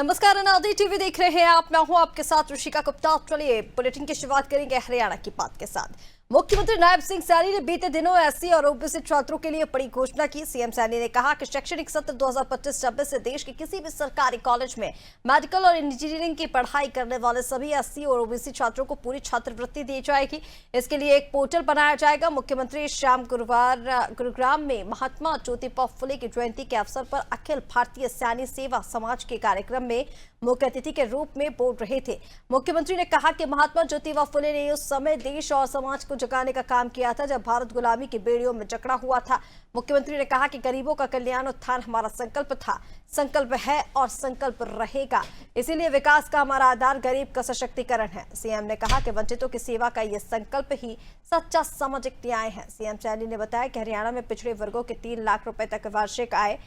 नमस्कार, अनादि टीवी देख रहे हैं आप। मैं हूं आपके साथ ऋषिका गुप्ता। चलिए बुलेटिन की शुरुआत करेंगे हरियाणा की बात के साथ। मुख्यमंत्री नायब सिंह सैनी ने बीते दिनों एससी और ओबीसी छात्रों के लिए बड़ी घोषणा की। सीएम सैनी ने कहा कि शैक्षणिक सत्र 2025-26 से देश के किसी भी सरकारी कॉलेज में मेडिकल और इंजीनियरिंग की पढ़ाई करने वाले सभी एससी और ओबीसी छात्रों को पूरी छात्रवृत्ति दी जाएगी। इसके लिए एक पोर्टल बनाया जाएगा। मुख्यमंत्री शाम गुरुग्राम में महात्मा ज्योतिबा फुले की जयंती के अवसर पर अखिल भारतीय सैनी सेवा समाज के कार्यक्रम में मुख्य अतिथि के रूप में बोल रहे थे। मुख्यमंत्री ने कहा कि महात्मा ज्योतिबा फुले ने उस समय देश और समाज को जगाने का काम किया था जब भारत गुलामी की बेड़ियों में जकड़ा हुआ था। मुख्यमंत्री ने कहा कि गरीबों का कल्याण उत्थान हमारा संकल्प था, संकल्प है और संकल्प रहेगा। इसीलिए विकास का हमारा आधार गरीब का सशक्तिकरण है। सीएम ने कहा कि वंचितों की सेवा का यह संकल्प ही सच्चा सामाजिक न्याय है। सीएम सैनी ने बताया कि हरियाणा में पिछड़े वर्गों के 3 लाख रुपए तक वार्षिक आय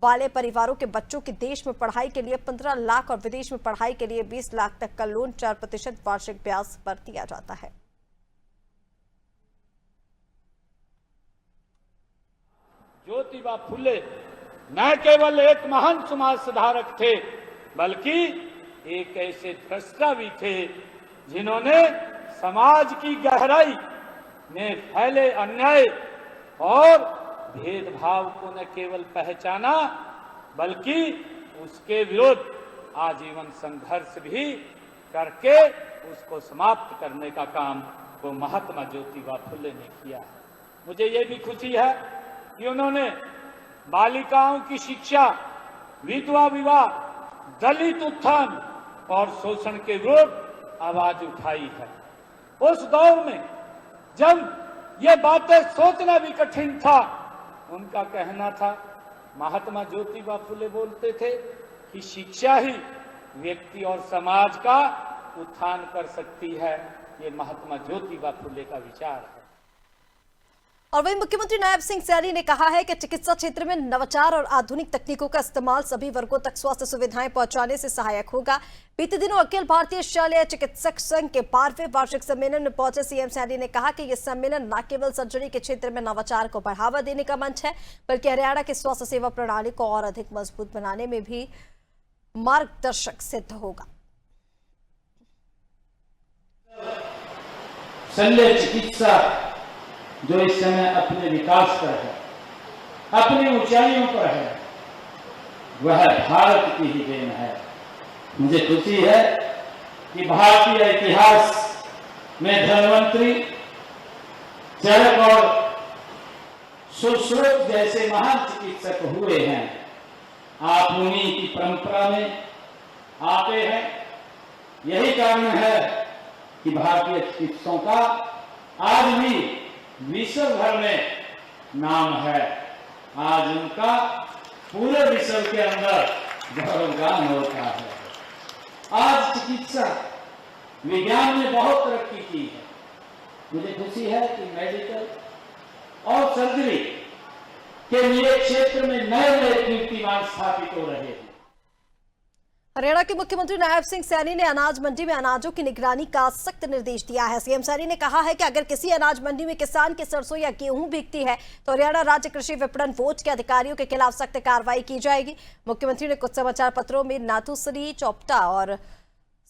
वाले परिवारों के बच्चों की देश में पढ़ाई के लिए 15 लाख और विदेश में पढ़ाई के लिए 20 लाख तक का लोन 4% वार्षिक ब्याज पर दिया जाता है। ज्योतिबा फुले न केवल एक महान समाज सुधारक थे बल्कि एक ऐसे द्रष्टा भी थे जिन्होंने समाज की गहराई में फैले अन्याय और भेदभाव को न केवल पहचाना बल्कि उसके विरुद्ध आजीवन संघर्ष भी करके उसको समाप्त करने का काम वो महात्मा ज्योतिबा फुले ने किया है। मुझे ये भी खुशी है कि उन्होंने बालिकाओं की शिक्षा, विधवा विवाह, दलित उत्थान और शोषण के विरुद्ध आवाज उठाई है। उस दौर में जब ये बातें सोचना भी कठिन था, उनका कहना था, महात्मा ज्योतिबा फुले बोलते थे कि शिक्षा ही व्यक्ति और समाज का उत्थान कर सकती है। ये महात्मा ज्योतिबा फुले का विचार है। और वहीं मुख्यमंत्री नायब सिंह सैनी ने कहा है कि चिकित्सा क्षेत्र में नवाचार और आधुनिक तकनीकों का इस्तेमाल सभी वर्गों तक स्वास्थ्य सुविधाएं पहुंचाने से सहायक होगा। बीते दिनों अखिल भारतीय शल्य चिकित्सक संघ के 12वें वार्षिक सम्मेलन में पहुंचे सीएम सैनी ने कहा कि यह सम्मेलन न केवल सर्जरी के क्षेत्र में नवाचार को बढ़ावा देने का मंच है बल्कि हरियाणा की स्वास्थ्य सेवा प्रणाली को और अधिक मजबूत बनाने में भी मार्गदर्शक सिद्ध होगा। शल्य चिकित्सा जो इस समय अपने विकास पर है, अपनी ऊंचाइयों पर है, वह भारत की ही देन है। मुझे खुशी है कि भारतीय इतिहास में धन्वंतरी, चरक और सुश्रुत जैसे महान चिकित्सक हुए हैं। आप उन्हीं की परंपरा में आते हैं। यही कारण है कि भारतीय चिकित्सकों का आज भी विश्व भर में नाम है। आज उनका पूरे विश्व के अंदर गौरवगान होता है। आज चिकित्सा विज्ञान ने बहुत तरक्की की है। मुझे खुशी है कि मेडिकल और सर्जरी के लिए क्षेत्र में नए नए कीर्तिमान स्थापित हो रहे हैं। हरियाणा के मुख्यमंत्री नायब सिंह सैनी ने अनाज मंडी में अनाजों की निगरानी का सख्त निर्देश दिया है। सीएम सैनी ने कहा है कि अगर किसी अनाज मंडी में किसान की सरसों या गेहूं बिकती है तो हरियाणा राज्य कृषि विपणन बोर्ड के अधिकारियों के खिलाफ सख्त कार्रवाई की जाएगी। मुख्यमंत्री ने कुछ समाचार पत्रों में नाथूसरी, चौपटा और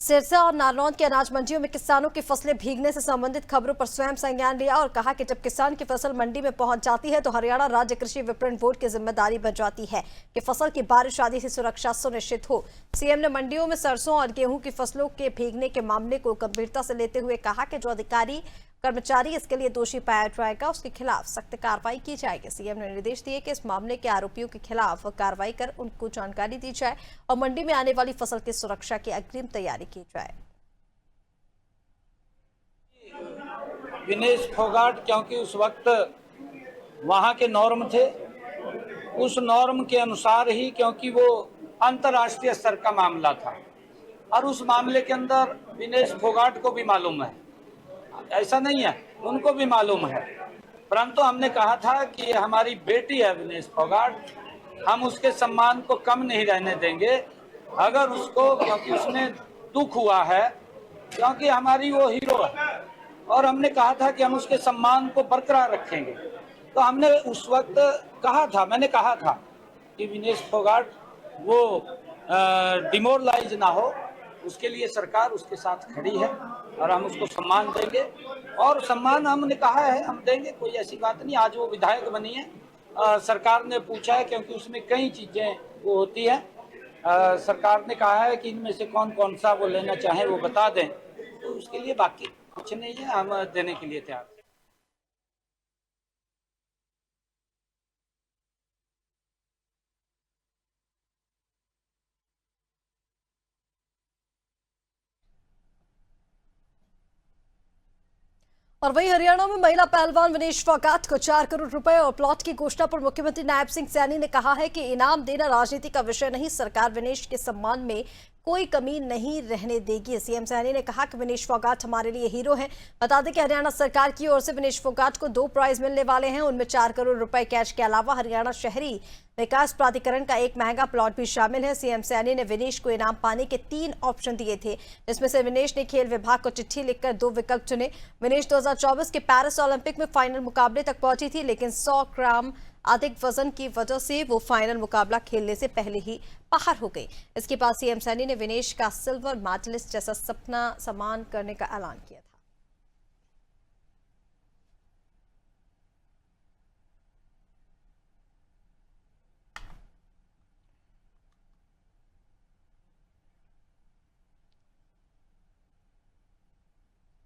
सिरसा और नारनौंद की अनाज मंडियों में किसानों की फसलें भीगने से संबंधित खबरों पर स्वयं संज्ञान लिया और कहा कि जब किसान की फसल मंडी में पहुंच जाती है तो हरियाणा राज्य कृषि विपणन बोर्ड की जिम्मेदारी बन जाती है कि फसल की बारिश आदि से सुरक्षा सुनिश्चित हो। सीएम ने मंडियों में सरसों और गेहूं की फसलों के भीगने के मामले को गंभीरता से लेते हुए कहा कि जो अधिकारी कर्मचारी इसके लिए दोषी पाया जाएगा उसके खिलाफ सख्त कार्रवाई की जाएगी। सीएम ने निर्देश दिए कि इस मामले के आरोपियों के खिलाफ कार्रवाई कर उनको जानकारी दी जाए और मंडी में आने वाली फसल की सुरक्षा की अग्रिम तैयारी की जाए। विनेश फोगाट, क्योंकि उस वक्त वहां के नॉर्म थे, उस नॉर्म के अनुसार ही, क्योंकि वो अंतर्राष्ट्रीय स्तर का मामला था और उस मामले के अंदर विनेश फोगाट को भी मालूम है, ऐसा नहीं है, उनको भी मालूम है, परंतु हमने कहा था कि ये हमारी बेटी है विनेश फोगाट, हम उसके सम्मान को कम नहीं रहने देंगे। अगर उसको, क्योंकि उसने दुख हुआ है, क्योंकि हमारी वो हीरो है और हमने कहा था कि हम उसके सम्मान को बरकरार रखेंगे। तो हमने उस वक्त कहा था, मैंने कहा था कि विनेश फोगाट वो डिमोरलाइज ना हो, उसके लिए सरकार उसके साथ खड़ी है और हम उसको सम्मान देंगे। और सम्मान हमने कहा है हम देंगे, कोई ऐसी बात नहीं। आज वो विधायक बनी है, सरकार ने पूछा है क्योंकि उसमें कई चीजें वो होती है। सरकार ने कहा है कि इनमें से कौन कौन सा वो लेना चाहे वो बता दें, तो उसके लिए बाकी कुछ नहीं है, हम देने के लिए तैयार हैं। और वहीं हरियाणा में महिला पहलवान विनेश फोगाट को 4 करोड़ रुपए और प्लॉट की घोषणा पर मुख्यमंत्री नायब सिंह सैनी ने कहा है कि इनाम देना राजनीति का विषय नहीं, सरकार विनेश के सम्मान में कोई कमी नहीं रहने देगी। सीएम सैनी ने कहा कि विनेश फोगाट हमारे लिए हीरो हैं। बता दें कि हरियाणा सरकार की ओर से विनेश फोगाट को 2 प्राइज मिलने वाले हैं। उनमें 4 करोड़ रुपए कैश के अलावा हरियाणा शहरी विकास प्राधिकरण का एक महंगा प्लॉट भी शामिल है। सीएम सैनी ने विनेश को इनाम पाने के 3 ऑप्शन दिए थे, जिसमें से विनेश ने खेल विभाग को चिट्ठी लिखकर 2 विकल्प चुने। विनेश 2024 के पेरिस ओलंपिक में फाइनल मुकाबले तक पहुंची थी, लेकिन 100 ग्राम अधिक वजन की वजह से वो फाइनल मुकाबला खेलने से पहले ही बाहर हो गई। इसके बाद सीएम सैनी ने विनेश का सिल्वर मेडलिस्ट जैसा सपना सम्मान करने का ऐलान किया था।